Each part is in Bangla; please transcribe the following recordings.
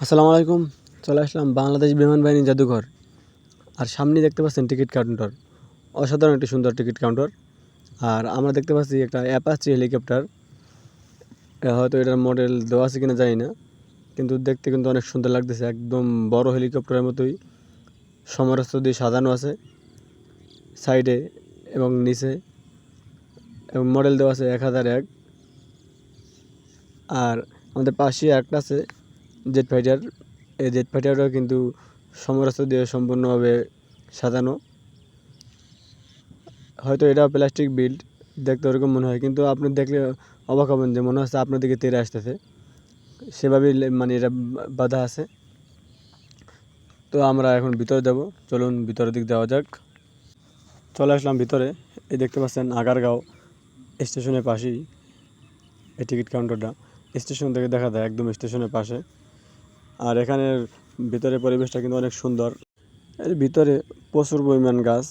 আসসালামু আলাইকুম। চলে আসলাম বাংলাদেশ বিমান বাহিনী জাদুঘর। আর সামনে দেখতে পাচ্ছেন টিকিট কাউন্টার, অসাধারণ একটি সুন্দর টিকিট কাউন্টার। আর আমরা দেখতে পাচ্ছি একটা অ্যাপাচি হেলিকপ্টার। হয়তো এটার মডেল দেওয়া আছে কিনা জানি না, কিন্তু দেখতে কিন্তু অনেক সুন্দর লাগতেছে। একদম বড় হেলিকপ্টারের মতোই সমরাস্ত্র দিয়ে সাজানো আছে সাইডে এবং নিচে, এবং মডেল দেওয়া আছে 1001। আর আমাদের পাশে একটা আছে জেট ফাইটার। এই জেট ফাইটারও কিন্তু সমরাস্ত্র দিয়ে সম্পূর্ণভাবে সাজানো। হয়তো এটা প্লাস্টিক বিল্ড, দেখতে ওরকম মনে হয়, কিন্তু আপনি দেখলে অবাক হবেন যে মনে হচ্ছে আপনার দিকে তেড়ে আসতেছে। সেভাবেই মানে এটা বাঁধা আছে। তো আমরা এখন ভিতরে যাব, চলুন ভিতরের দিক যাওয়া যাক। চলে আসলাম ভিতরে। এই দেখতে পাচ্ছেন আগারগাঁও স্টেশনের পাশেই এই টিকিট কাউন্টারটা। স্টেশন থেকে দেখা যায় একদম স্টেশনের পাশে। আর এখানের ভিতরের পরিবেশটা কিন্তু অনেক সুন্দর। এর ভিতরে প্রচুর পরিমাণ গাছ,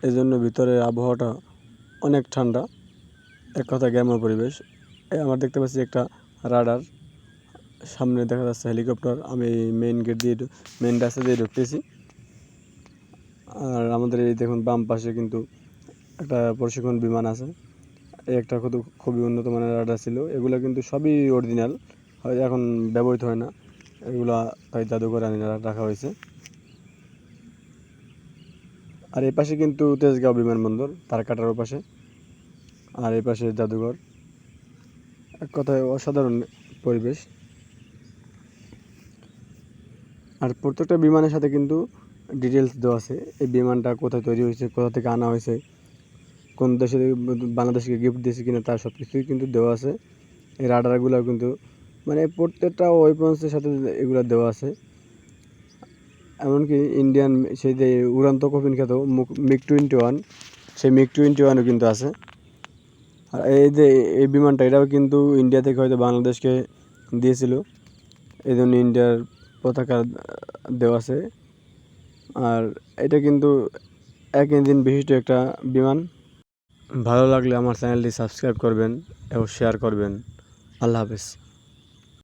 এই জন্য ভিতরে আবহাওয়াটা অনেক ঠান্ডা। এক কথা গ্রাম্য পরিবেশ। আমার দেখতে পাচ্ছি একটা রাডার, সামনে দেখা যাচ্ছে হেলিকপ্টার। আমি মেইন রাস্তা দিয়ে ঢুকতেছি। আর আমাদের এই দেখুন বাম পাশে কিন্তু একটা প্রশিক্ষণ বিমান আছে। এই একটা খুবই উন্নত মানের রাডার ছিল। এগুলো কিন্তু সবই অরিজিনাল, হয় এখন ব্যবহৃত হয় না। এগুলা তাই জাদুঘরে আনি রাখা হয়েছে। আর এই পাশে কিন্তু তেজগাঁও বিমানবন্দর, তার কাটার পাশে। আর এই পাশে জাদুঘর। এক কথায় অসাধারণ পরিবেশ। আর প্রত্যেকটা বিমানের সাথে কিন্তু ডিটেলস দেওয়া আছে। এই বিমানটা কোথায় তৈরি হয়েছে, কোথা থেকে আনা হয়েছে, কোন দেশে, বাংলাদেশকে গিফট দিয়েছে কিনা, তার সব কিছুই কিন্তু দেওয়া আছে। এই রাডারগুলো কিন্তু মানে প্রত্যেকটা ওয়েপন্সের সাথে এগুলো দেওয়া আছে। এমনকি ইন্ডিয়ান সেই যে উড়ান্ত কফিন খ্যাত MiG-21, সেই MiG-21ও কিন্তু আছে। আর এই যে এই বিমানটা, এটাও কিন্তু ইন্ডিয়া থেকে হয়তো বাংলাদেশকে দিয়েছিল, এই জন্য ইন্ডিয়ার পতাকা দেওয়া আছে। আর এটা কিন্তু এক ইঞ্জিন বিশিষ্ট একটা বিমান। ভালো লাগলে আমার চ্যানেলটি সাবস্ক্রাইব করবেন এবং শেয়ার করবেন। আল্লাহ হাফেজ।